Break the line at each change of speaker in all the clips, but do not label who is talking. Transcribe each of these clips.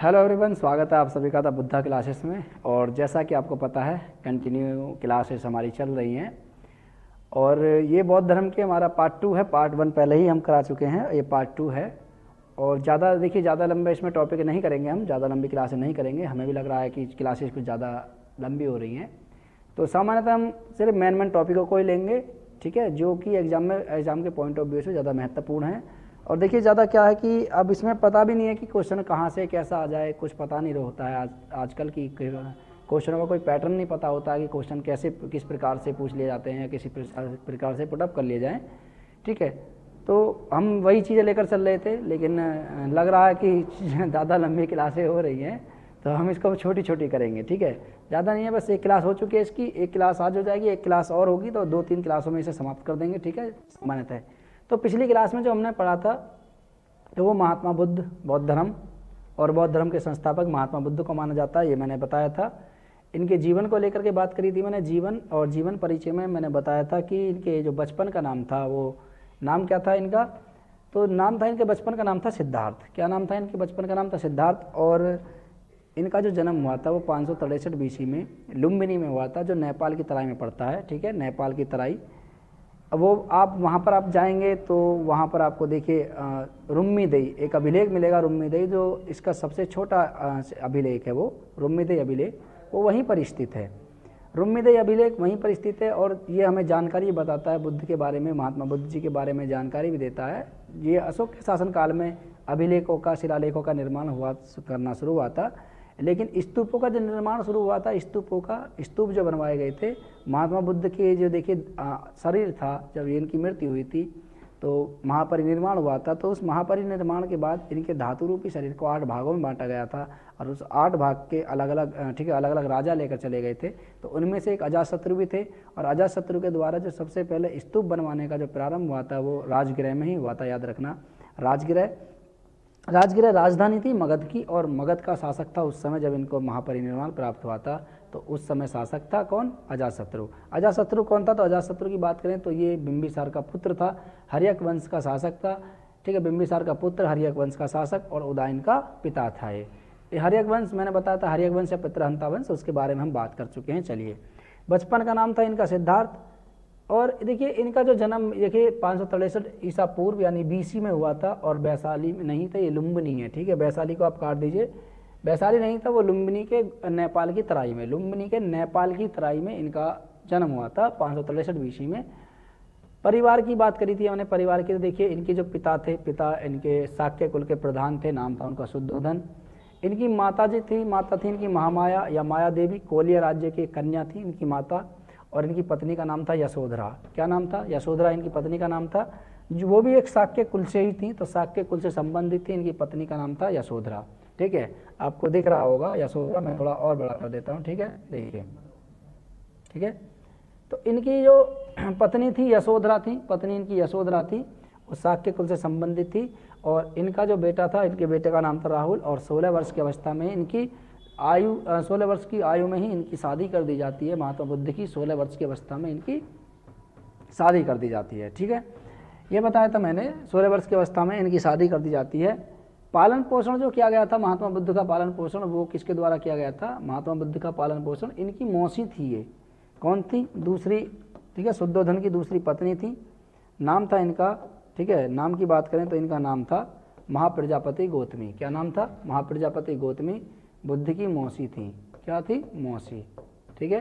Hello everyone, स्वागत है आप सभी का द बुद्धा क्लासेस में। और जैसा कि आपको पता है कंटिन्यू क्लासेस हमारी चल रही हैं और ये बौद्ध धर्म के हमारा पार्ट 2 है। पार्ट 1 पहले ही हम करा चुके हैं, ये पार्ट 2 है। और ज़्यादा देखिए, ज़्यादा लंबे इसमें टॉपिक नहीं करेंगे, हम ज़्यादा लंबी क्लासेस नहीं करेंगे। हमें भी लग रहा है कि क्लासेस कुछ ज़्यादा लंबी हो रही हैं, तो सामान्यतः हम सिर्फ मेन टॉपिकों को ही लेंगे, ठीक है, जो कि एग्ज़ाम के पॉइंट ऑफ व्यू से ज़्यादा महत्वपूर्ण है। और देखिए ज़्यादा क्या है कि अब इसमें पता भी नहीं है कि क्वेश्चन कहाँ से कैसा आ जाए, कुछ पता नहीं होता है। आजकल की क्वेश्चनों का कोई पैटर्न नहीं पता होता है कि क्वेश्चन कैसे किस प्रकार से पूछ लिए जाते हैं या किसी प्रकार से पुटअप कर लिए जाएँ, ठीक है। तो हम वही चीज़ें लेकर चल रहे थे, लेकिन लग रहा है कि ज़्यादा लंबी क्लासें हो रही हैं, तो हम इसको छोटी छोटी करेंगे, ठीक है। ज़्यादा नहीं है, बस एक क्लास हो चुकी है इसकी, एक क्लास आज हो जाएगी, एक क्लास और होगी, तो 2-3 क्लासों में इसे समाप्त कर देंगे, ठीक है, सामान्यतः। तो पिछली क्लास में जो हमने पढ़ा था तो वो महात्मा बुद्ध, बौद्ध धर्म और बौद्ध धर्म के संस्थापक महात्मा बुद्ध को माना जाता है, ये मैंने बताया था। इनके जीवन को लेकर के बात करी थी मैंने। जीवन और जीवन परिचय में मैंने बताया था कि इनके जो बचपन का नाम था, वो नाम क्या था इनका, तो नाम था इनके बचपन का नाम था सिद्धार्थ। क्या नाम था इनके बचपन का नाम था? सिद्धार्थ। और इनका जो जन्म हुआ था वो 563 BC में लुम्बिनी में हुआ था, जो नेपाल की तराई में पड़ता है, ठीक है, नेपाल की तराई। अब वो आप वहाँ पर आप जाएंगे तो वहाँ पर आपको देखिए रुम्मीदेई एक अभिलेख मिलेगा। रुम्मीदेई जो इसका सबसे छोटा अभिलेख है, वो रुम्मीदेई अभिलेख, वो वहीं पर स्थित है। रुम्मीदेई अभिलेख वहीं पर स्थित है और ये हमें जानकारी बताता है बुद्ध के बारे में, महात्मा बुद्ध जी के बारे में जानकारी भी देता है। ये अशोक के शासनकाल में अभिलेखों का, शिलालेखों का निर्माण करना शुरू हुआ था। लेकिन स्तूपों का जो निर्माण शुरू हुआ था, स्तूप जो बनवाए गए थे महात्मा बुद्ध के, जो देखिए शरीर था, जब इनकी मृत्यु हुई थी तो महापरिनिर्वाण हुआ था। तो उस महापरिनिर्वाण के बाद इनके धातु रूपी शरीर को 8 भागों में बांटा गया था और उस 8 भाग के अलग अलग, ठीक है, अलग अलग राजा लेकर चले गए थे। तो उनमें से एक अजातशत्रु भी थे और अजातशत्रु के द्वारा जो सबसे पहले स्तूप बनवाने का जो प्रारंभ हुआ था वो राजगृह में ही हुआ था, याद रखना। राजगृह राजधानी थी मगध की, और मगध का शासक था उस समय जब इनको महापरिनिर्वाण प्राप्त हुआ था। तो उस समय शासक था कौन? अजातशत्रु। अजातशत्रु कौन था? तो अजातशत्रु की बात करें तो ये बिंबिसार का पुत्र था, हर्यक वंश का शासक था, ठीक है। बिंबिसार का पुत्र, हर्यक वंश का शासक, और उदयन का पिता था ये हर्यक वंश। मैंने बताया था हर्यक वंश या पितृहंता वंश, उसके बारे में हम बात कर चुके हैं। चलिए, बचपन का नाम था इनका सिद्धार्थ। और देखिए इनका जो जन्म देखिए 563 ईसा पूर्व यानी BC में हुआ था, और वैशाली में नहीं था, ये लुम्बिनी है, ठीक है। वैशाली को आप काट दीजिए, वैशाली नहीं था, वो लुम्बिनी के नेपाल की तराई में, लुम्बिनी के नेपाल की तराई में इनका जन्म हुआ था 563 BC में। परिवार की बात करी थी हमने। परिवार के देखिए इनके जो पिता थे, पिता इनके शाक्य कुल के प्रधान थे, नाम था उनका शुद्धोधन। इनकी माता थी इनकी महामाया या माया देवी, कोलिया राज्य की कन्या थी इनकी माता, और इनकी पत्नी का नाम था यशोधरा। क्या नाम था? यशोधरा इनकी पत्नी का नाम था, जो वो भी एक शाक्य कुल से ही थी, तो शाक्य कुल से संबंधित थी। इनकी पत्नी का नाम था यशोधरा, ठीक है। आपको दिख रहा होगा यशोधरा, मैं थोड़ा और बड़ा कर देता हूँ, ठीक है, देखिए, ठीक है। तो इनकी जो पत्नी थी यशोधरा थी, पत्नी इनकी यशोधरा थी, वो शाक्य कुल से संबंधित थी। और इनका जो बेटा था, इनके बेटे का नाम था राहुल, और 16 वर्ष की अवस्था में इनकी 16 वर्ष की आयु में ही इनकी शादी कर दी जाती है। महात्मा बुद्ध की 16 वर्ष की अवस्था में इनकी शादी कर दी जाती है, ठीक है। ये बताया था मैंने, 16 वर्ष की अवस्था में इनकी शादी कर दी जाती है। पालन पोषण जो किया गया था महात्मा बुद्ध का पालन पोषण, वो किसके द्वारा किया गया था? महात्मा बुद्ध का पालन पोषण इनकी मौसी थी। ये कौन थी? दूसरी, ठीक है, शुद्धोधन की दूसरी पत्नी थी। नाम था इनका, ठीक है, नाम की बात करें तो इनका नाम था महाप्रजापति गौतमी। क्या नाम था? महाप्रजापति गौतमी बुद्ध की मौसी थी। क्या थी? मौसी, ठीक है।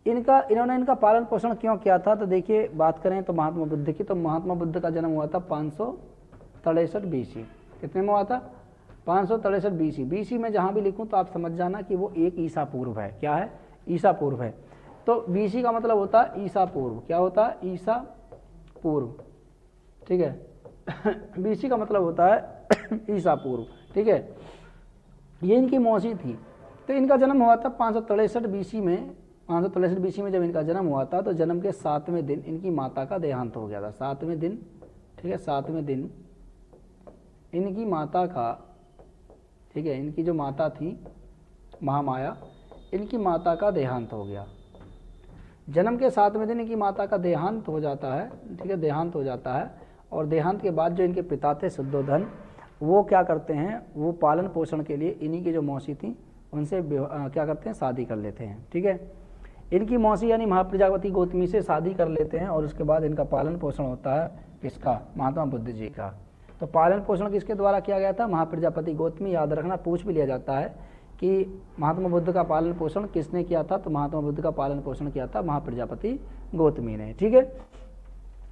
इन्होंने इनका पालन पोषण क्यों किया था? तो देखिए बात करें तो महात्मा बुद्ध की, तो महात्मा बुद्ध का जन्म हुआ था 563 BC। कितने में हुआ था? 563 BC। BC में जहाँ भी लिखूँ तो आप समझ जाना कि वो एक ईसा पूर्व है। क्या है? ईसा पूर्व है। तो BC का मतलब होता है ईसा पूर्व। क्या होता है? ईसा पूर्व, ठीक है। BC का मतलब होता है ईसा पूर्व, ठीक है। ये इनकी मौसी थी। तो इनका जन्म हुआ था 563 BC में। 563 BC में जब इनका जन्म हुआ था तो जन्म के 7वें दिन इनकी माता का देहांत हो गया था। 7वें दिन, ठीक है, 7वें दिन इनकी माता का, ठीक है, इनकी जो माता थी महामाया, इनकी माता का देहांत हो गया। जन्म के 7वें दिन इनकी माता का देहांत हो जाता है, ठीक है, देहांत हो जाता है। और देहांत के बाद जो इनके पिता थे शुद्धोधन, वो क्या करते हैं, वो पालन पोषण के लिए इन्हीं की जो मौसी थी उनसे क्या करते हैं, शादी कर लेते हैं। ठीक है, इनकी मौसी यानी महाप्रजापति गौतमी से शादी कर लेते हैं और उसके बाद इनका पालन पोषण होता है किसका, महात्मा बुद्ध जी का। तो पालन पोषण किसके द्वारा किया गया था, महाप्रजापति गौतमी। याद रखना, पूछ भी लिया जाता है कि महात्मा बुद्ध का पालन पोषण किसने किया था, तो महात्मा बुद्ध का पालन पोषण किया था महाप्रजापति गौतमी ने। ठीक है,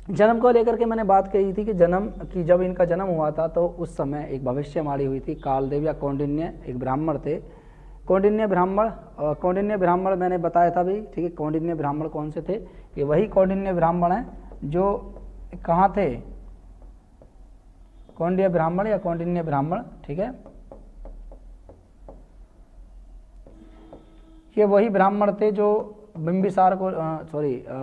जन्म को लेकर के मैंने बात कही थी कि जब इनका जन्म हुआ था तो उस समय एक भविष्यवाणी हुई थी। कालदेव या कौंडिन्य एक ब्राह्मण थे, कौंडिन्य ब्राह्मण मैंने बताया था भी। ठीक है, कौंडिन्य ब्राह्मण कौन से थे, ये वही कौंडिन्य ब्राह्मण हैं जो कहाँ थे, कौंडिन्य ब्राह्मण या कौंडिन्य ब्राह्मण। ठीक है, ये वही ब्राह्मण थे जो बिंबिसार को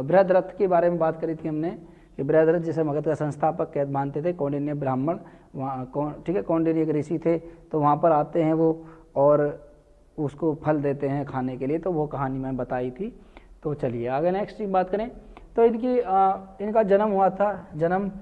बृहद्रथ के बारे में बात करी थी हमने कि बृहद्रथ जिसे मगध का संस्थापक कैद मानते थे, कौंडिन्य ब्राह्मण वहाँ। ठीक है, कौंडिन्य एक ऋषि थे, तो वहाँ पर आते हैं वो और उसको फल देते हैं खाने के लिए, तो वो कहानी मैं बताई थी। तो चलिए आगे नेक्स्ट बात करें। तो इनका जन्म हुआ था,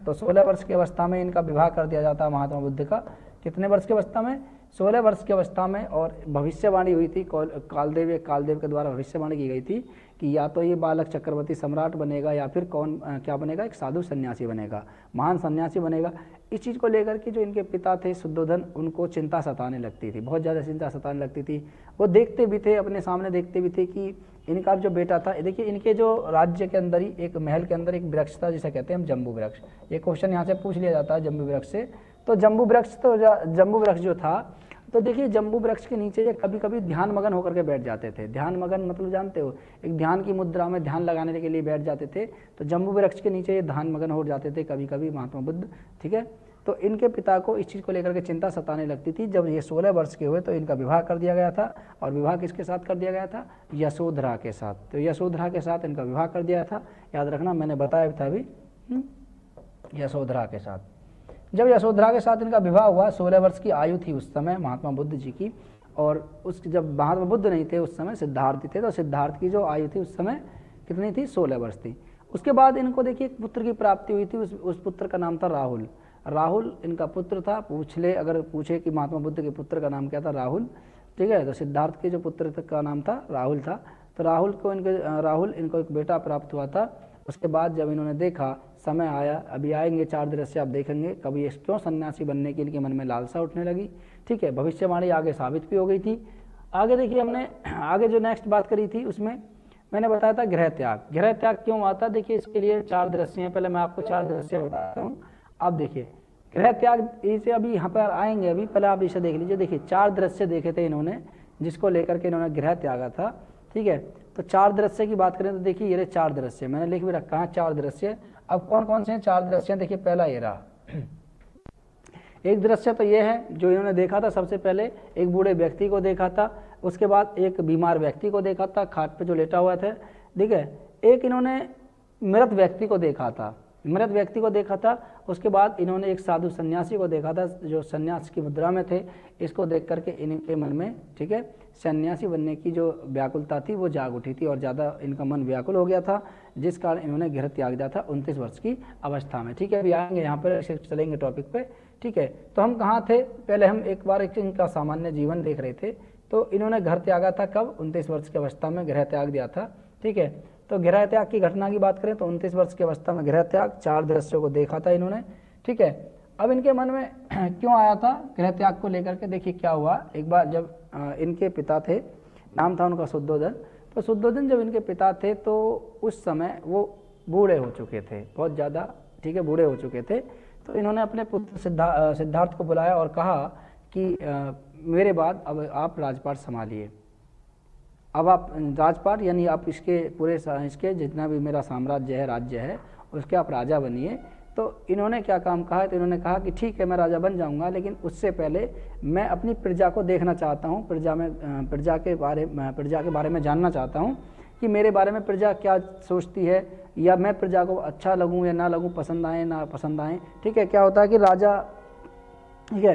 तो 16 वर्ष की अवस्था में इनका विवाह कर दिया जाता है महात्मा बुद्ध का। कितने वर्ष की अवस्था में, 16 वर्ष की अवस्था में। और भविष्यवाणी हुई थी, कालदेव के द्वारा भविष्यवाणी की गई थी कि या तो ये बालक चक्रवर्ती सम्राट बनेगा या फिर क्या बनेगा, एक साधु सन्यासी बनेगा, महान सन्यासी बनेगा। इस चीज़ को लेकर के जो इनके पिता थे शुद्धोधन, उनको चिंता सताने लगती थी, बहुत ज़्यादा चिंता सताने लगती थी। वो देखते भी थे, अपने सामने देखते भी थे कि इनका जो बेटा था, देखिए इनके जो राज्य के अंदर ही एक महल के अंदर एक वृक्ष था जिसे कहते हैं हम जम्बू वृक्ष। ये क्वेश्चन यहाँ से पूछ लिया जाता है जम्बू वृक्ष से। तो जम्बू वृक्ष जो था, तो देखिए जम्बू वृक्ष के नीचे ये कभी कभी ध्यान मगन होकर के बैठ जाते थे। ध्यान मगन मतलब जानते हो, एक ध्यान की मुद्रा में ध्यान लगाने के लिए बैठ जाते थे। तो जम्बू वृक्ष के नीचे ये ध्यान मगन हो जाते थे कभी कभी महात्मा बुद्ध। ठीक है, तो इनके पिता को इस चीज़ को लेकर के चिंता सताने लगती थी। जब ये 16 वर्ष के हुए तो इनका विवाह कर दिया गया था। और विवाह किसके साथ कर दिया गया था, यशोधरा के साथ। तो यशोधरा के साथ इनका विवाह कर दिया था, याद रखना मैंने बताया था अभी, यशोधरा के साथ। जब यशोधरा के साथ इनका विवाह हुआ, 16 वर्ष की आयु थी उस समय महात्मा बुद्ध जी की। और जब महात्मा बुद्ध नहीं थे उस समय सिद्धार्थ थे, तो सिद्धार्थ की जो आयु थी उस समय कितनी थी, 16 वर्ष थी। उसके बाद इनको देखिए एक पुत्र की प्राप्ति हुई थी, उस पुत्र का नाम था राहुल। राहुल इनका पुत्र था। अगर पूछे कि महात्मा बुद्ध के पुत्र का नाम क्या था, राहुल। ठीक है, तो सिद्धार्थ के जो पुत्र का नाम था राहुल था। तो राहुल इनको एक बेटा प्राप्त हुआ था। उसके बाद जब इन्होंने देखा समय आया, अभी आएंगे 4 दृश्य आप देखेंगे, कभी क्यों सन्यासी बनने के लिए मन में लालसा उठने लगी। ठीक है, भविष्यवाणी आगे साबित भी हो गई थी। आगे देखिए हमने आगे जो नेक्स्ट बात करी थी उसमें मैंने बताया था गृह त्याग क्यों हुआ था। देखिए इसके लिए 4 दृश्य हैं, पहले मैं आपको 4 दृश्य बताता हूँ। आप देखिए गृह त्याग, इसे अभी यहाँ पर आएंगे, अभी पहले आप इसे देख लीजिए। देखिए 4 दृश्य देखे थे इन्होंने, जिसको लेकर के इन्होंने गृह त्यागा था। ठीक है, तो 4 दृश्य की बात करें तो देखिए ये 4 दृश्य मैंने लिख भी रखा है, 4 दृश्य। अब कौन कौन से हैं 4 दृश्य, देखिए पहला ये रहा। एक दृश्य तो ये है जो इन्होंने देखा था, सबसे पहले एक बूढ़े व्यक्ति को देखा था, उसके बाद एक बीमार व्यक्ति को देखा था खाट पे जो लेटा हुआ था। ठीक है, एक इन्होंने मृत व्यक्ति को देखा था, उसके बाद इन्होंने एक साधु सन्यासी को देखा था जो सन्यास की मुद्रा में थे। इसको देख करके इनके मन में, ठीक है, सन्यासी बनने की जो व्याकुलता थी वो जाग उठी थी और ज़्यादा इनका मन व्याकुल हो गया था, जिस कारण इन्होंने गृह त्याग दिया था 29 वर्ष की अवस्था में। ठीक है, अभी आएंगे यहाँ पर, चलेंगे टॉपिक पे। ठीक है, तो हम कहाँ थे, पहले हम एक बार इनका सामान्य जीवन देख रहे थे। तो इन्होंने घर त्यागा था कब, 29 वर्ष की अवस्था में गृह त्याग दिया था। ठीक है, तो गृह त्याग की घटना की बात करें तो 29 वर्ष की अवस्था में गृह त्याग, 4 दृश्यों को देखा था इन्होंने। ठीक है, अब इनके मन में क्यों आया था गृह त्याग को लेकर के, देखिए क्या हुआ। एक बार जब इनके पिता थे, नाम था उनका शुद्धोधन। तो शुद्धोधन जब इनके पिता थे तो उस समय वो बूढ़े हो चुके थे, बहुत ज़्यादा। ठीक है, बूढ़े हो चुके थे। तो इन्होंने अपने पुत्र सिद्धार्थ को बुलाया और कहा कि मेरे बाद अब आप राजपाट संभालिए, अब आप राजपाट यानी आप इसके जितना भी मेरा साम्राज्य है, राज्य है, उसके आप राजा बनिए। तो इन्होंने क्या काम कहा, तो इन्होंने कहा कि ठीक है मैं राजा बन जाऊंगा, लेकिन उससे पहले मैं अपनी प्रजा को देखना चाहता हूँ, प्रजा के बारे में जानना चाहता हूँ कि मेरे बारे में प्रजा क्या सोचती है, या मैं प्रजा को अच्छा लगूँ या ना लगूँ, पसंद आए ना पसंद आए। ठीक है, क्या होता है कि राजा, ठीक है,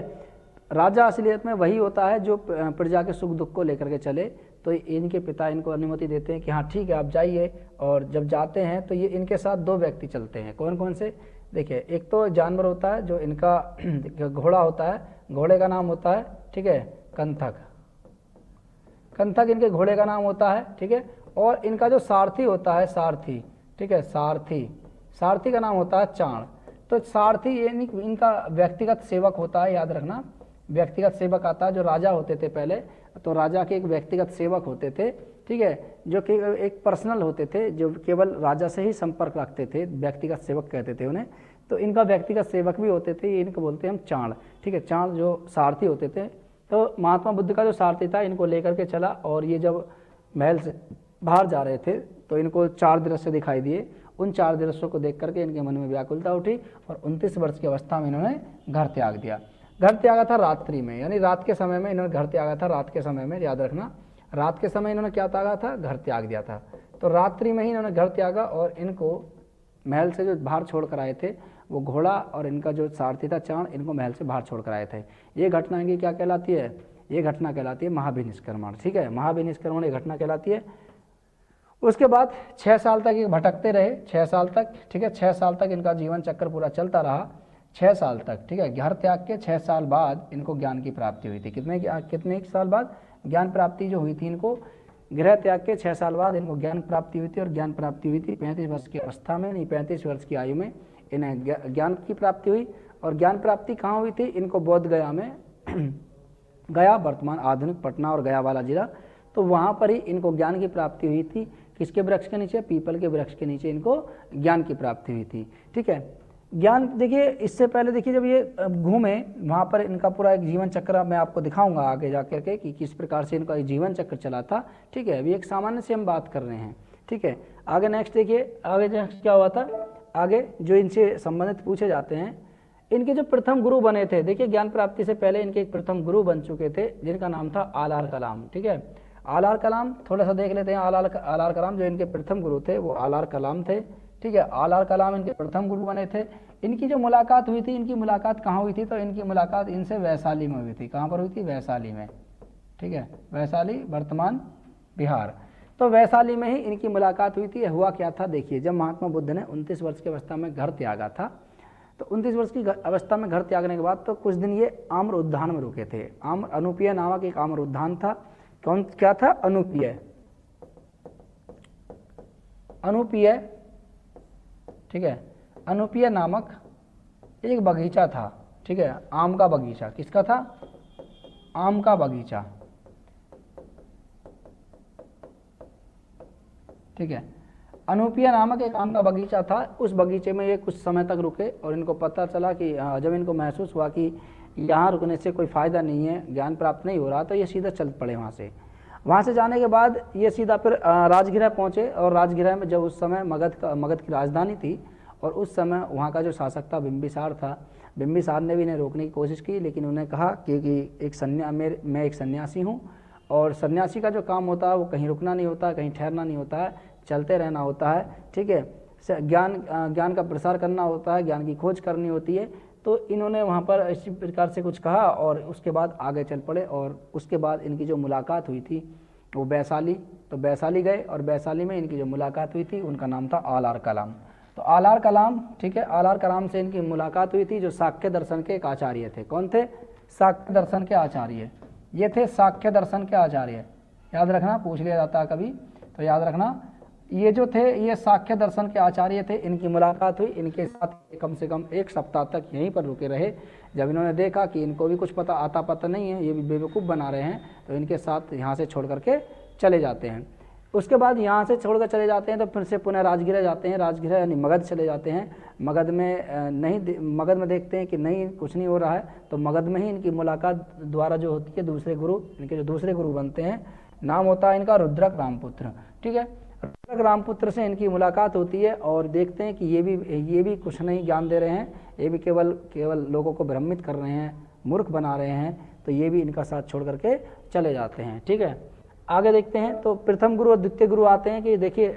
राजा असलियत में वही होता है जो प्रजा के सुख दुख को लेकर के चले। तो इनके पिता इनको अनुमति देते हैं कि हाँ ठीक है आप जाइए। और जब जाते हैं तो ये इनके साथ 2 व्यक्ति चलते हैं। कौन कौन से? देखिए, एक तो जानवर होता है जो इनका घोड़ा होता है, घोड़े का नाम होता है, ठीक है, कंथक। कंथक इनके घोड़े का नाम होता है, ठीक है। और इनका जो सारथी होता है, सारथी, ठीक है, सारथी का नाम होता है चाण। तो सारथी इनका व्यक्तिगत सेवक होता है, याद रखना, व्यक्तिगत सेवक आता है। जो राजा होते थे पहले, तो राजा के एक व्यक्तिगत सेवक होते थे, ठीक है, जो कि एक पर्सनल होते थे, जो केवल राजा से ही संपर्क रखते थे, व्यक्तिगत सेवक कहते थे उन्हें। तो इनका व्यक्तिगत सेवक भी होते थे, इनको बोलते हैं हम चाण, ठीक है। चाण जो सारथी होते थे। तो महात्मा बुद्ध का जो सारथी था इनको लेकर के चला, और ये जब महल से बाहर जा रहे थे तो इनको 4 दृश्य दिखाई दिए। उन 4 दृश्यों को देख करके इनके मन में व्याकुलता उठी और 29 वर्ष की अवस्था में इन्होंने घर त्याग दिया। घर त्यागा था रात्रि में, यानी रात के समय में इन्होंने घर त्यागा था। रात के समय में, याद रखना, रात के समय इन्होंने क्या त्यागा था? घर त्याग दिया था। तो रात्रि में ही इन्होंने घर त्यागा, और इनको महल से जो बाहर छोड़ कर आए थे वो घोड़ा और इनका जो सारथी था चाण, इनको महल से बाहर छोड़ कर आए थे। ये घटना इनकी क्या कहलाती है? ये घटना कहलाती है महाभिनिष्क्रमण, ठीक है। महाभिनिष्क्रमण ये घटना कहलाती है। उसके बाद 6 साल तक ये भटकते रहे, 6 साल तक, ठीक है। 6 साल तक इनका जीवन चक्र पूरा चलता रहा, 6 साल तक, ठीक है। घर त्याग के 6 साल बाद इनको ज्ञान की प्राप्ति हुई थी। कितने साल बाद ज्ञान प्राप्ति जो हुई थी इनको? गृह त्याग के 6 साल बाद इनको ज्ञान प्राप्ति हुई थी। और ज्ञान प्राप्ति हुई थी 35 वर्ष की अवस्था में, नहीं 35 वर्ष की आयु में इन्हें ज्ञान की प्राप्ति हुई। और ज्ञान प्राप्ति कहाँ हुई थी? इनको बोध गया में गया, वर्तमान आधुनिक पटना और गया वाला जिला, तो वहाँ पर ही इनको ज्ञान की प्राप्ति हुई थी। किसके वृक्ष के नीचे? पीपल के वृक्ष के नीचे इनको ज्ञान की प्राप्ति हुई थी, ठीक है। ज्ञान, देखिए, इससे पहले देखिए जब ये घूमे वहाँ पर इनका पूरा एक जीवन चक्र मैं आपको दिखाऊंगा आगे जाकर के कि किस प्रकार से इनका जीवन चक्र चला था, ठीक है। अभी एक सामान्य से हम बात कर रहे हैं, ठीक है। आगे नेक्स्ट देखिए, आगे नेक्स्ट क्या हुआ था? आगे जो इनसे संबंधित पूछे जाते हैं, इनके जो प्रथम गुरु बने थे, देखिए ज्ञान प्राप्ति से पहले इनके एक प्रथम गुरु बन चुके थे जिनका नाम था आलार कलाम, ठीक है। आलार कलाम थोड़ा सा देख लेते हैं। आलार कलाम जो इनके प्रथम गुरु थे वो आलार कलाम थे, ठीक है। आलार कलाम इनके प्रथम गुरु बने थे। इनकी जो मुलाकात हुई थी, इनकी मुलाकात कहाँ हुई थी? तो इनकी मुलाकात इनसे वैशाली में हुई थी। कहाँ पर हुई थी? वैशाली में, ठीक है। वैशाली वर्तमान बिहार। तो वैशाली में ही इनकी मुलाकात हुई थी। हुआ क्या था देखिए, जब महात्मा बुद्ध ने 29 वर्ष की अवस्था में घर त्यागा था, तो 29 वर्ष की अवस्था में घर त्यागने के बाद तो कुछ दिन ये आम्र उद्यान में रुके थे। आम्र अनुपीय नामक एक आम्र उद्यान था। कौन क्या था? अनुपीय, अनुपीय, ठीक है। अनुपीय नामक एक बगीचा था, ठीक है। आम का बगीचा। किसका था? आम का बगीचा, ठीक है। अनुपीय नामक एक आम का बगीचा था। उस बगीचे में ये कुछ समय तक रुके और इनको पता चला कि जब इनको महसूस हुआ कि यहाँ रुकने से कोई फ़ायदा नहीं है, ज्ञान प्राप्त नहीं हो रहा, तो ये सीधा चल पड़े वहाँ से जाने के बाद ये सीधा फिर राजगृह पहुँचे। और राजगृह में जब उस समय मगध की राजधानी थी, और उस समय वहाँ का जो शासक था बिंबिसार था। बिंबिसार ने भी इन्हें रोकने की कोशिश की, लेकिन उन्हें कहा कि मैं एक सन्यासी हूँ, और सन्यासी का जो काम होता है वो कहीं रुकना नहीं होता, कहीं ठहरना नहीं होता है, चलते रहना होता है, ठीक है। ज्ञान का प्रसार करना होता है, ज्ञान की खोज करनी होती है। तो इन्होंने वहाँ पर इसी प्रकार से कुछ कहा और उसके बाद आगे चल पड़े। और उसके बाद इनकी जो मुलाकात हुई थी वो वैशाली, तो वैशाली गए और वैशाली में इनकी जो मुलाकात हुई थी उनका नाम था आलार कलाम। तो आलार कलाम, ठीक है, आलार कलाम से इनकी मुलाकात हुई थी, जो सांख्य दर्शन के एक आचार्य थे। कौन थे? सांख्य दर्शन के आचार्य। ये थे सांख्य दर्शन के आचार्य, याद रखना, पूछ लिया जाता है कभी, तो याद रखना। ये जो थे ये सांख्य दर्शन के आचार्य थे। इनकी मुलाकात हुई, इनके साथ कम से कम 1 सप्ताह तक यहीं पर रुके रहे। जब इन्होंने देखा कि इनको भी कुछ पता नहीं है, ये भी बेवकूफ़ बना रहे हैं, तो इनके साथ यहाँ से छोड़ करके चले जाते हैं। उसके बाद यहाँ से छोड़कर चले जाते हैं तो फिर से पुनः राजगृह जाते हैं। राजगृह यानी मगध चले जाते हैं। मगध में देखते हैं कि नहीं, कुछ नहीं हो रहा है, तो मगध में ही इनकी मुलाकात द्वारा जो होती है दूसरे गुरु, इनके जो दूसरे गुरु बनते हैं, नाम होता है इनका रुद्रक रामपुत्र, ठीक है। रुद्रक रामपुत्र से इनकी मुलाकात होती है और देखते हैं कि ये भी कुछ नहीं ज्ञान दे रहे हैं, ये भी केवल लोगों को भ्रमित कर रहे हैं, मूर्ख बना रहे हैं, तो ये भी इनका साथ छोड़ करके चले जाते हैं, ठीक है। आगे देखते हैं तो प्रथम गुरु और द्वितीय गुरु आते हैं कि देखिए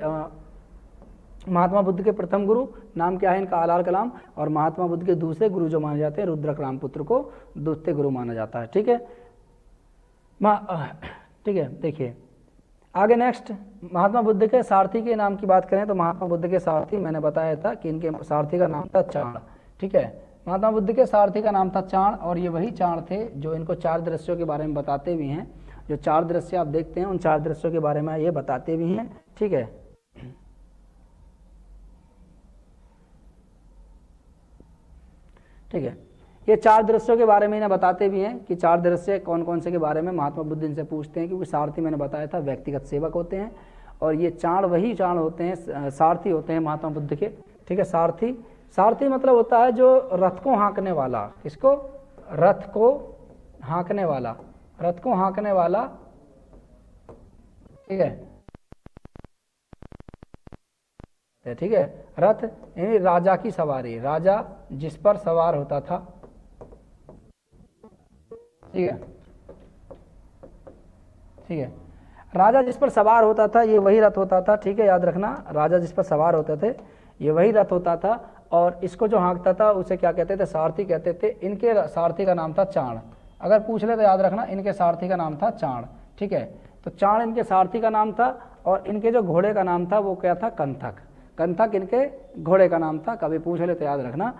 महात्मा बुद्ध के प्रथम गुरु नाम क्या है इनका? आलार कलाम। और महात्मा बुद्ध के दूसरे गुरु जो माने जाते हैं रुद्रक रामपुत्र को द्वितीय गुरु माना जाता है, ठीक है। ठीक है, देखिए आगे नेक्स्ट, महात्मा बुद्ध के सारथी के नाम की बात करें तो महात्मा बुद्ध के सारथी मैंने बताया था कि इनके सारथी का नाम था चाण। ठीक है, महात्मा बुद्ध के सारथी का नाम था चाण, और ये वही चाण थे जो इनको 4 दृश्यों के बारे में बताते भी हैं। जो 4 दृश्य आप देखते हैं उन 4 दृश्यों के बारे में ये बताते भी हैं। ठीक है, ठीक है, ये 4 दृश्यों के बारे में इन्हें बताते भी हैं कि 4 दृश्य कौन कौन से के बारे में महात्मा बुद्ध इनसे पूछते हैं, क्योंकि सारथी मैंने बताया था व्यक्तिगत सेवक होते हैं, और ये चाण वही चाण होते हैं, सारथी होते हैं महात्मा बुद्ध के। ठीक है, सारथी, सारथी मतलब होता है जो रथ को हाँकने वाला। किसको? रथ को हाँकने वाला, रथ को हाँकने वाला। ठीक है, ठीक है, रथ यानी राजा की सवारी, राजा जिस पर सवार होता था। ठीक है, ठीक है, राजा जिस पर सवार होता था ये वही रथ होता था। ठीक है, याद रखना, राजा जिस पर सवार होते थे ये वही रथ होता था, और इसको जो हाँकता था उसे क्या कहते थे? सारथी कहते थे। इनके सारथी का नाम था चाण। अगर पूछ ले तो याद रखना, इनके सारथी का नाम था चाण। ठीक है, तो चाण इनके सारथी का नाम था, और इनके जो घोड़े का नाम था वो क्या था? कंथक। कंथक इनके घोड़े का नाम था। कभी पूछ ले तो याद रखना।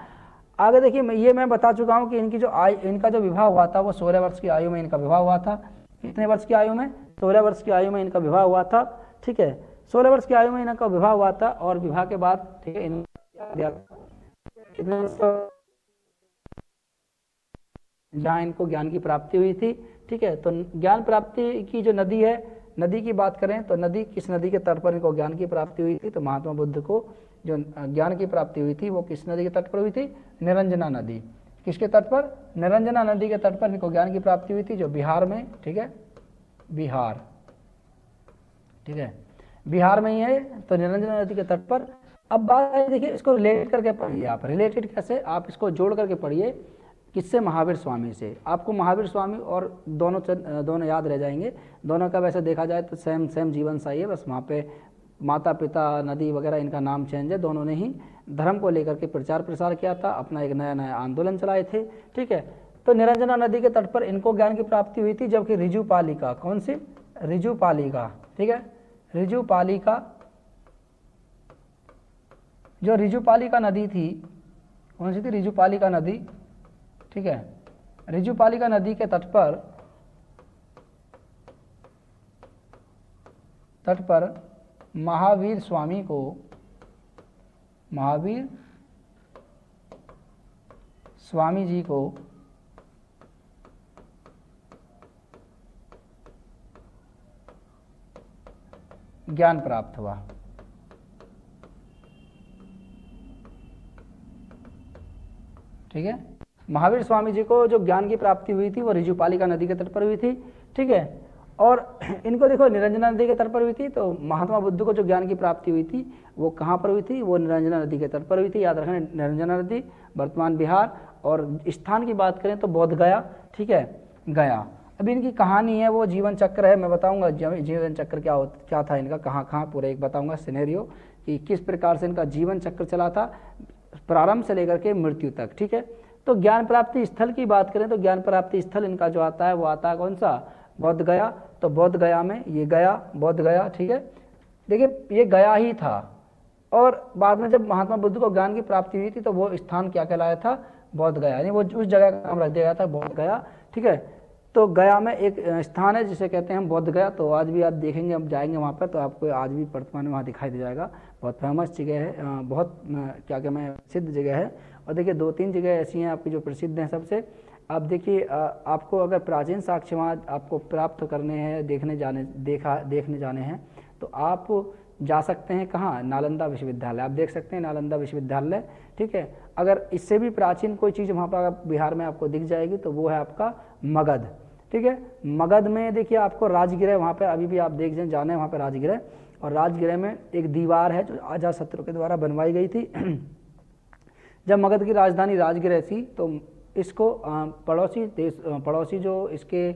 आगे देखिए, ये मैं बता चुका हूँ कि इनकी जो इनका जो विवाह हुआ था वो 16 वर्ष की आयु में इनका विवाह हुआ था। कितने वर्ष की आयु में? 16 वर्ष की आयु में इनका विवाह हुआ था। ठीक है, 16 वर्ष की आयु में इनका विवाह हुआ था, और विवाह के बाद ठीक है जहाँ इनको ज्ञान की प्राप्ति हुई थी। ठीक है, तो ज्ञान प्राप्ति की जो नदी है, नदी की बात करें तो नदी, किस नदी के तट पर इनको ज्ञान की प्राप्ति हुई थी? तो महात्मा बुद्ध को जो ज्ञान की प्राप्ति हुई थी वो किस नदी के तट पर हुई थी? निरंजना नदी। किसके तट पर? निरंजना नदी के तट पर इनको ज्ञान की प्राप्ति हुई थी, जो बिहार में। ठीक है, बिहार। ठीक है, बिहार में ही है, तो निरंजना नदी के तट पर। अब बात है, देखिए इसको रिलेट करके पढ़िए आप। रिलेटेड कैसे? आप इसको जोड़ करके पढ़िए। किससे? महावीर स्वामी से। आपको महावीर स्वामी और दोनों याद रह जाएंगे। दोनों का वैसे देखा जाए तो सेम जीवन सही है, बस वहाँ पे माता पिता नदी वगैरह इनका नाम चेंज है। दोनों ने ही धर्म को लेकर के प्रचार प्रसार किया था, अपना एक नया नया आंदोलन चलाए थे। ठीक है, तो निरंजना नदी के तट पर इनको ज्ञान की प्राप्ति हुई थी, जबकि ऋजुपालिका, कौन सी? ऋजुपालिका। ठीक है, ऋजुपालिका, जो ऋजुपालिका नदी थी, कौन सी थी? ऋजुपालिका नदी। ठीक है, ऋजुपालिका नदी के तट पर महावीर स्वामी को, महावीर स्वामी जी को ज्ञान प्राप्त हुआ। ठीक है, महावीर स्वामी जी को जो ज्ञान की प्राप्ति हुई थी वो ऋजुपालिका नदी के तट पर हुई थी। ठीक है, और इनको देखो निरंजना नदी के तट पर हुई थी, तो महात्मा बुद्ध को जो ज्ञान की प्राप्ति हुई थी वो कहाँ पर हुई थी? वो निरंजना नदी के तट पर हुई थी। याद रखना, निरंजना नदी वर्तमान बिहार, और स्थान की बात करें तो बोध गया। ठीक है, गया। अभी इनकी कहानी है, वो जीवन चक्र है, मैं बताऊंगा जीवन चक्र क्या था इनका, कहाँ पूरे एक बताऊंगा सिनेरियो कि किस प्रकार से इनका जीवन चक्र चला था प्रारंभ से लेकर के मृत्यु तक। ठीक है, तो ज्ञान प्राप्ति स्थल की बात करें तो ज्ञान प्राप्ति स्थल इनका जो आता है वो आता है कौन सा? बोध गया। तो बोध गया में ये गया, बोध गया। ठीक है, देखिए ये गया ही था, और बाद में जब महात्मा बुद्ध को ज्ञान की प्राप्ति हुई थी तो वो स्थान क्या कहलाया था? बोध गया, यानी वो उस जगह का नाम रख दिया गया था बोध गया। ठीक है, तो गया में एक स्थान है जिसे कहते हैं बोध गया। तो आज भी आप देखेंगे, अब जाएंगे वहाँ पर तो आपको आज भी वर्तमान में वहाँ दिखाई दे जाएगा। बहुत फेमस जगह है, बहुत क्या प्रसिद्ध जगह है। और देखिए 2-3 जगह ऐसी हैं आपकी जो प्रसिद्ध हैं सबसे। आप देखिए, आपको अगर प्राचीन साक्ष्य वहाँ आपको प्राप्त करने हैं, देखने जाने हैं, तो आप जा सकते हैं कहाँ? नालंदा विश्वविद्यालय। आप देख सकते हैं नालंदा विश्वविद्यालय। ठीक है, अगर इससे भी प्राचीन कोई चीज़ वहाँ पर बिहार में आपको दिख जाएगी तो वो है आपका मगध। ठीक है, मगध में देखिए आपको राजगृह, वहाँ पर अभी भी आप देख जाने वहाँ पर राजगृह, और राजगृह में एक दीवार है जो अजातशत्रु के द्वारा बनवाई गई थी। जब मगध की राजधानी राजगृह थी तो इसको पड़ोसी जो इसके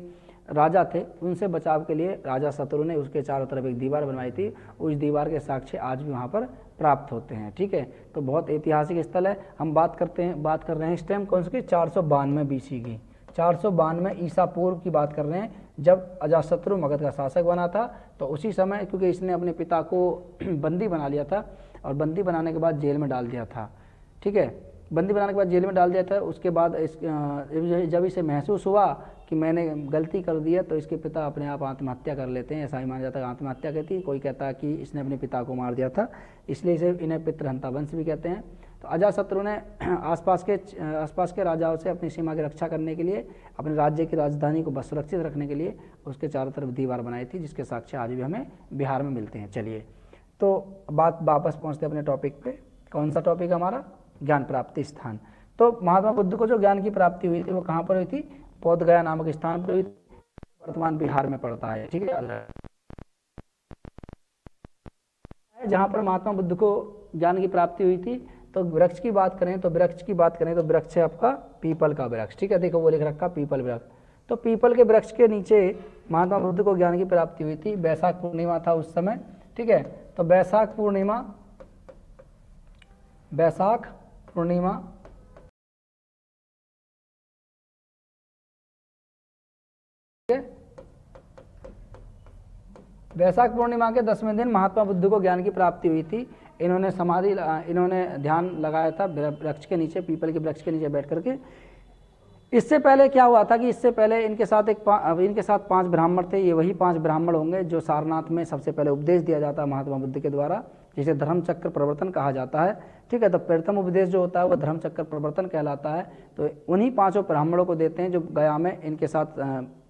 राजा थे उनसे बचाव के लिए राजाशत्रु ने उसके चारों तरफ एक दीवार बनवाई थी। उस दीवार के साक्ष्य आज भी वहाँ पर प्राप्त होते हैं। ठीक है, तो बहुत ऐतिहासिक स्थल है। हम बात कर रहे हैं इस टाइम कौन सी? 492 BC की, 492 ईसा पूर्व की बात कर रहे हैं, जब अजातशत्रु मगध का शासक बना था। तो उसी समय, क्योंकि इसने अपने पिता को बंदी बना लिया था और बंदी बनाने के बाद जेल में डाल दिया था, ठीक है, बंदी बनाने के बाद जेल में डाल दिया था। उसके बाद जब इसे महसूस हुआ कि मैंने गलती कर दी है, तो इसके पिता अपने आप आत्महत्या कर लेते हैं। ऐसा ही माना जाता है आत्महत्या कहती, कोई कहता है कि इसने अपने पिता को मार दिया था, इसलिए इसे इन्हें पितृहंता वंश भी कहते हैं। तो अजातशत्रु ने आसपास के राजाओं से अपनी सीमा की रक्षा करने के लिए, अपने राज्य की राजधानी को सुरक्षित रखने के लिए उसके चारों तरफ दीवार बनाई थी, जिसके साक्ष्य आज भी हमें बिहार में मिलते हैं। चलिए, तो बात वापस पहुँचते अपने टॉपिक पे। कौन सा टॉपिक हमारा? ज्ञान प्राप्ति स्थान। तो महात्मा बुद्ध को जो ज्ञान की प्राप्ति हुई थी वो कहाँ पर हुई थी? बोधगया नामक स्थान पर हुई थी, वर्तमान बिहार में पड़ता है, ठीक है। जहाँ पर महात्मा बुद्ध को ज्ञान की प्राप्ति हुई थी, तो वृक्ष की बात करें तो वृक्ष है आपका पीपल का वृक्ष, ठीक है। देखो वो लिख रखा पीपल वृक्ष। तो पीपल के वृक्ष के नीचे महात्मा बुद्ध को ज्ञान की प्राप्ति हुई थी। वैशाख पूर्णिमा था उस समय, ठीक है। तो वैशाख पूर्णिमा वैशाख पूर्णिमा के 10वें दिन महात्मा बुद्ध को ज्ञान की प्राप्ति हुई थी। इन्होंने ध्यान लगाया था वृक्ष के नीचे, पीपल के वृक्ष के नीचे बैठ करके। इससे पहले क्या हुआ था कि इससे पहले इनके साथ 5 ब्राह्मण थे। ये वही 5 ब्राह्मण होंगे जो सारनाथ में सबसे पहले उपदेश दिया जाता है महात्मा बुद्ध के द्वारा, जिसे धर्मचक्र प्रवर्तन कहा जाता है, ठीक है। तो प्रथम उपदेश जो होता है वो धर्मचक्र प्रवर्तन कहलाता है। तो उन्हीं 5 ब्राह्मणों को देते हैं जो गया में इनके साथ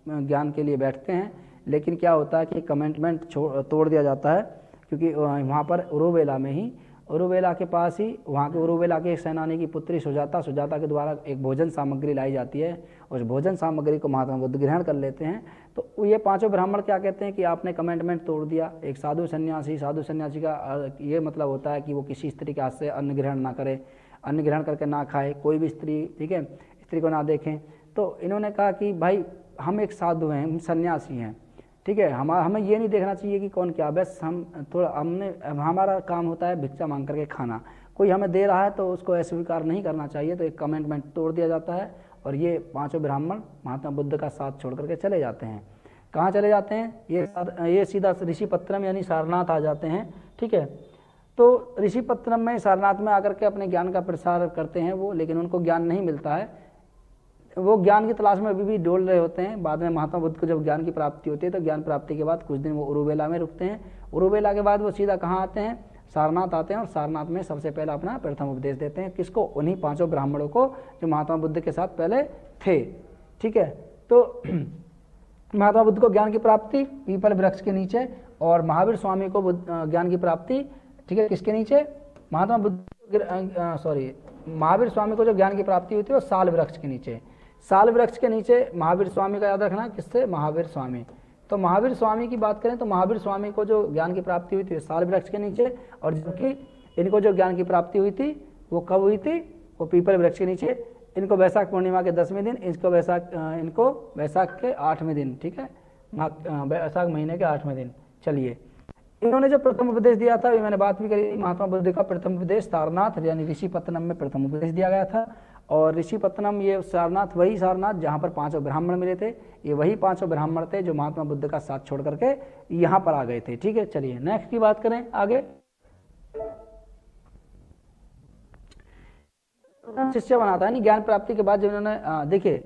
ज्ञान के लिए बैठते हैं। लेकिन क्या होता है कि कमिटमेंट तोड़ दिया जाता है, क्योंकि वहाँ पर उरुवेला के पास ही वहाँ के उरुवेला के एक सेनानी की पुत्री सुजाता के द्वारा एक भोजन सामग्री लाई जाती है। उस भोजन सामग्री को महात्मा बुद्ध ग्रहण कर लेते हैं। तो ये 5 ब्राह्मण क्या कहते हैं कि आपने कमिटमेंट तोड़ दिया। एक साधु सन्यासी का ये मतलब होता है कि वो किसी स्त्री के हाथ से अन्न ग्रहण ना करे, अन्न ग्रहण करके ना खाए, कोई भी स्त्री, ठीक है, स्त्री को ना देखें। तो इन्होंने कहा कि भाई हम एक साधु हैं, हम सन्यासी हैं, ठीक है, हमें ये नहीं देखना चाहिए कि कौन क्या, बस हमारा काम होता है भिक्षा मांग करके खाना। कोई हमें दे रहा है तो उसको अस्वीकार नहीं करना चाहिए। तो एक कमिटमेंट तोड़ दिया जाता है और ये 5 ब्राह्मण महात्मा बुद्ध का साथ छोड़ करके चले जाते हैं। कहाँ चले जाते हैं? ये सीधा ऋषिपत्रम यानी सारनाथ आ जाते हैं, ठीक है। तो ऋषिपत्रम में, सारनाथ में आकर के अपने ज्ञान का प्रसार करते हैं वो, लेकिन उनको ज्ञान नहीं मिलता है। वो ज्ञान की तलाश में अभी भी डोल रहे होते हैं। बाद में महात्मा बुद्ध को जब ज्ञान की प्राप्ति होती है तो ज्ञान प्राप्ति के बाद कुछ दिन वो उरुवेला में रुकते हैं। उरुवेला के बाद वो सीधा कहाँ आते हैं? सारनाथ आते हैं और सारनाथ में सबसे पहले अपना प्रथम उपदेश देते हैं। किसको? उन्हीं 5 ब्राह्मणों को जो महात्मा बुद्ध के साथ पहले थे, ठीक है। तो महात्मा बुद्ध को ज्ञान की प्राप्ति पीपल वृक्ष के नीचे, और महावीर स्वामी को ज्ञान की प्राप्ति, ठीक है, किसके नीचे? महावीर स्वामी को जो ज्ञान की प्राप्ति हुई थी वो साल वृक्ष के नीचे। साल वृक्ष के नीचे महावीर स्वामी का याद रखना, किससे? महावीर स्वामी। तो महावीर स्वामी की बात करें तो महावीर स्वामी को जो ज्ञान की प्राप्ति हुई थी साल वृक्ष के नीचे, और जबकि इनको जो ज्ञान की प्राप्ति हुई थी वो कब हुई थी? वो पीपल वृक्ष के नीचे। इनको वैशाख पूर्णिमा के 10वें दिन, इनको वैशाख के 8वें दिन, ठीक है, वैशाख महीने के 8वें दिन। चलिए, इन्होंने जो प्रथम उपदेश दिया था, मैंने बात भी करी, महात्मा बुद्ध का प्रथम उपदेश सारनाथ यानी ऋषिपत्तनम में प्रथम उपदेश दिया गया था। और ऋषिपत्तनम, ये सारनाथ, वही सारनाथ जहाँ पर 5 ब्राह्मण मिले थे, ये वही 5 ब्राह्मण थे जो महात्मा बुद्ध का साथ छोड़ करके यहाँ पर आ गए थे, ठीक है। चलिए नेक्स्ट की बात करें आगे। शिष्य बनाता है नहीं ज्ञान प्राप्ति के बाद, जब इन्होंने देखिए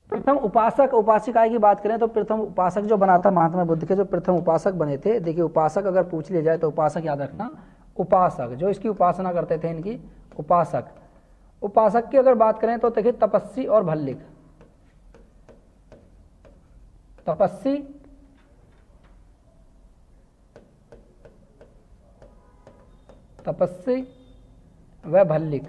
प्रथम उपासक उपासिका की बात करें तो प्रथम उपासक जो बना था महात्मा बुद्ध के, जो प्रथम उपासक बने थे, देखिए उपासक अगर पूछ लिया जाए तो उपासक याद रखना, उपासक जो इसकी उपासना करते थे, इनकी उपासक की अगर बात करें तो देखिए तपस्वी और भल्लिक। तपस्वी व भल्लिक।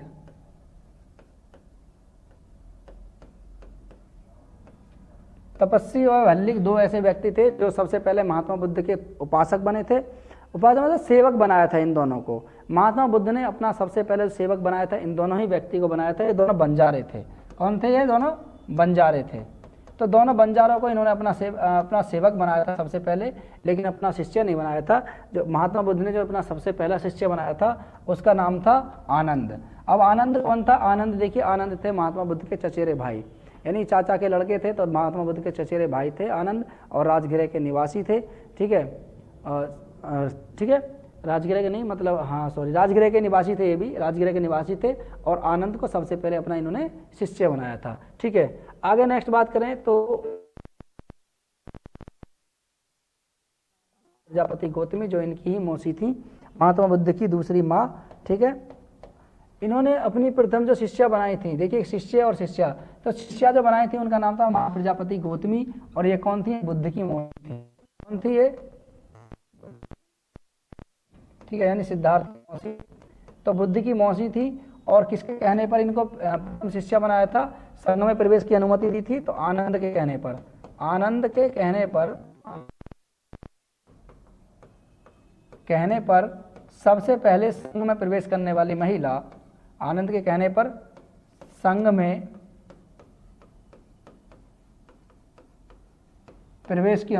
तपस्वी और भल्लिक 2 ऐसे व्यक्ति थे जो सबसे पहले महात्मा बुद्ध के उपासक बने थे। उपासक मतलब सेवक बनाया था इन दोनों को। महात्मा बुद्ध ने अपना सबसे पहले सेवक बनाया था, इन दोनों ही व्यक्ति को बनाया था। ये दोनों बंजारे थे। कौन थे ये? दोनों बंजारे थे। तो दोनों बंजारों को इन्होंने अपना सेवक बनाया था सबसे पहले, लेकिन अपना शिष्य नहीं बनाया था। जो महात्मा बुद्ध ने जो अपना सबसे पहला शिष्य बनाया था उसका नाम था आनंद। अब आनंद कौन था? आनंद देखिए, आनंद थे महात्मा बुद्ध के चचेरे भाई। यानी चाचा के लड़के थे, तो महात्मा बुद्ध के चचेरे भाई थे आनंद, और राजगृह के निवासी थे। ठीक है, ठीक है, राजगृह के नहीं मतलब हाँ सॉरी, राजगृह के निवासी थे, ये भी राजगृह के निवासी थे, और आनंद को सबसे पहले अपना इन्होंने शिष्य बनाया था। ठीक है, आगे नेक्स्ट बात करें तो प्रजापति गौतमी जो इनकी ही मौसी थी, महात्मा बुद्ध की दूसरी माँ। ठीक है, इन्होंने अपनी प्रथम जो शिष्या बनाई थी, देखिए शिष्य और शिष्या, तो शिष्या जो बनाई थी उनका नाम था माँ प्रजापति गौतमी, और ये कौन थी? बुद्ध की मौसी थी। कौन थी ये? ठीक है, यानी सिद्धार्थ की मौसी। तो बुद्ध की मौसी थी, और किसके कहने पर इनको शिष्या बनाया था? संघ में प्रवेश की अनुमति दी थी, तो आनंद के कहने पर, आनंद के कहने पर सबसे पहले संघ में प्रवेश करने वाली महिला, आनंद के कहने पर संघ में प्रवेश की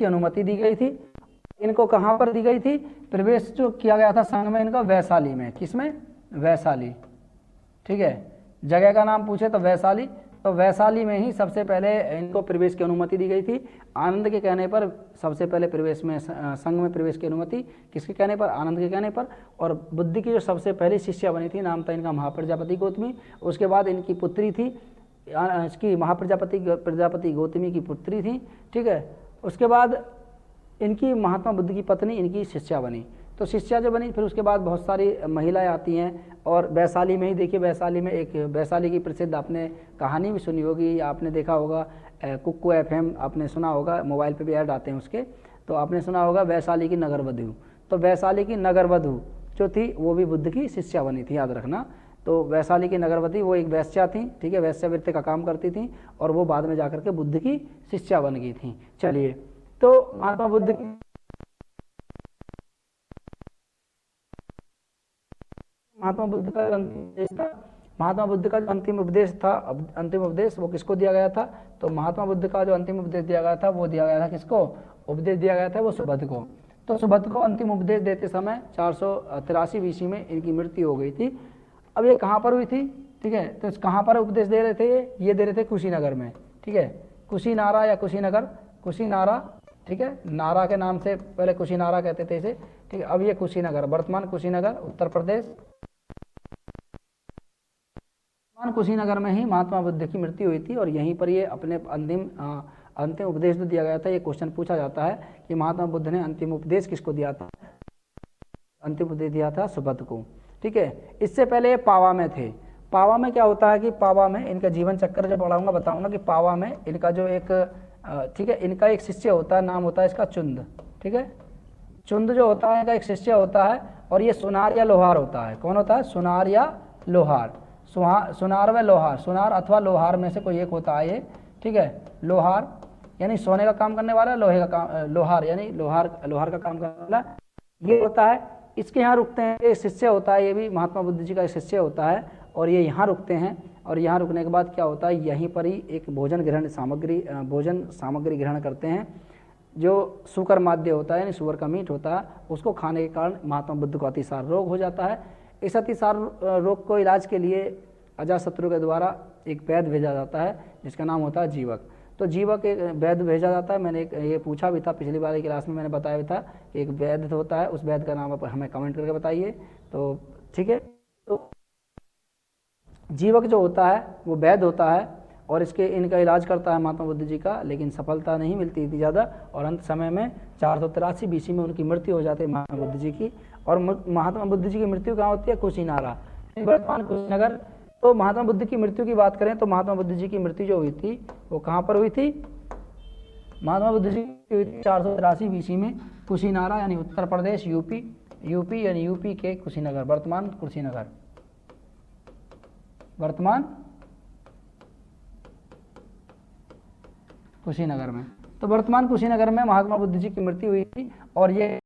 अनुमति दी गई थी। इनको कहां पर दी गई थी? प्रवेश जो किया गया था संघ में इनका वैशाली में। किसमें? वैशाली। ठीक है, जगह का नाम पूछे तो वैशाली, तो वैशाली में ही सबसे पहले इनको प्रवेश की अनुमति दी गई थी। आनंद के कहने पर सबसे पहले प्रवेश में संघ में प्रवेश की अनुमति किसके कहने पर? आनंद के कहने पर। और बुद्ध की जो सबसे पहली शिष्या बनी थी, नाम था इनका महाप्रजापति गौतमी। उसके बाद इनकी पुत्री थी, इसकी प्रजापति गौतमी की पुत्री थी। ठीक है, उसके बाद इनकी महात्मा बुद्ध की पत्नी इनकी शिष्या बनी। तो शिष्या जो बनी, फिर उसके बाद बहुत सारी महिलाएं आती हैं, और वैशाली में ही देखिए, वैशाली में एक वैशाली की प्रसिद्ध आपने कहानी भी सुनी होगी, या आपने देखा होगा, कुक्कू FM आपने सुना होगा, मोबाइल पे भी ऐड आते हैं उसके, तो आपने सुना होगा वैशाली की नगरवधु। तो वैशाली की नगरवधु जो थी वो भी बुद्ध की शिष्या बनी थी, याद रखना। तो वैशाली की नगरवधु वो एक वैश्या थी। ठीक है, वैश्यावृत्ति का काम करती थी, और वो बाद में जाकर के बुद्ध की शिष्या बन गई थी। चलिए, तो महात्मा बुद्ध की महात्मा बुद्ध का जो अंतिम उपदेश था, अंतिम उपदेश वो किसको दिया गया था? तो महात्मा बुद्ध का जो अंतिम उपदेश दिया गया था वो दिया गया था किसको? उपदेश दिया गया था वो सुबुद्ध को। तो सुबुद्ध को अंतिम उपदेश देते समय 483 BC में इनकी मृत्यु हो गई थी। अब ये कहाँ पर हुई थी? ठीक है, तो कहाँ पर उपदेश दे रहे थे? ये दे रहे थे कुशीनगर में। ठीक है, कुशीनारा या कुशीनगर, कुशीनारा। ठीक है, नारा के नाम से पहले कुशीनारा कहते थे इसे। ठीक है, अब ये कुशीनगर, वर्तमान कुशीनगर उत्तर प्रदेश, कुशीनगर में ही महात्मा बुद्ध की मृत्यु हुई थी। और यहीं पर ये अपने अंतिम उपदेश जो दिया गया था, ये क्वेश्चन पूछा जाता है कि महात्मा बुद्ध ने अंतिम उपदेश किसको दिया था? अंतिम उपदेश दिया था सुबुद्ध को। ठीक है, इससे पहले ये पावा में थे। पावा में क्या होता है कि पावा में इनका जीवन चक्र जब पढ़ाऊंगा बताऊंगा कि पावा में इनका जो एक ठीक है, इनका एक शिष्य होता है, नाम होता है इसका चुंद। ठीक है, चुंद जो होता है इनका एक शिष्य होता है, और ये सुनार या लोहार होता है। कौन होता है? सुनार या लोहार। सुनार व लोहार, सुनार अथवा लोहार में से कोई एक होता है ये। ठीक है, लोहार यानी सोने का काम करने वाला, लोहे का काम, लोहार यानी लोहार का काम करने वाला ये होता है। इसके यहाँ रुकते हैं, एक शिष्य होता है, ये भी महात्मा बुद्ध जी का एक शिष्य होता है, और ये यहाँ रुकते हैं। और यहाँ रुकने के बाद क्या होता है, यहीं पर ही एक भोजन सामग्री ग्रहण करते हैं, जो सूकर माध्य होता है, यानी सूअर का मीट होता है। उसको खाने के कारण महात्मा बुद्ध को अतिसार रोग हो जाता है। इस अतिसार रोग को इलाज के लिए अजातशत्रु के द्वारा एक वैद्य भेजा जाता है, जिसका नाम होता है जीवक। तो जीवक एक वैद्य भेजा जाता है। मैंने ये पूछा भी था पिछली बार की क्लास में, मैंने बताया भी था कि एक वैद्य होता है, उस वैद्य का नाम आप हमें कमेंट करके बताइए। तो ठीक है, तो जीवक जो होता है वो वैद्य होता है, और इनका इलाज करता है महात्मा बुद्ध जी का, लेकिन सफलता नहीं मिलती इतनी ज़्यादा, और अंत समय में 483 BC में उनकी मृत्यु हो जाती है महात्मा बुद्ध जी की। और महात्मा बुद्ध जी की मृत्यु कहाँ होती है? कुशीनारा, वर्तमान कुशीनगर। तो महात्मा बुद्ध की मृत्यु की बात करें तो महात्मा बुद्ध जी की मृत्यु जो हुई थी वो कहाँ पर हुई थी? महात्मा बुद्ध जी की हुई थी 483 BC में कुशीनारा, यानी उत्तर प्रदेश, यूपी यानी यूपी के कुशीनगर, वर्तमान कुशीनगर, वर्तमान कुशीनगर में। तो वर्तमान कुशीनगर में महात्मा बुद्ध जी की मृत्यु हुई थी, और ये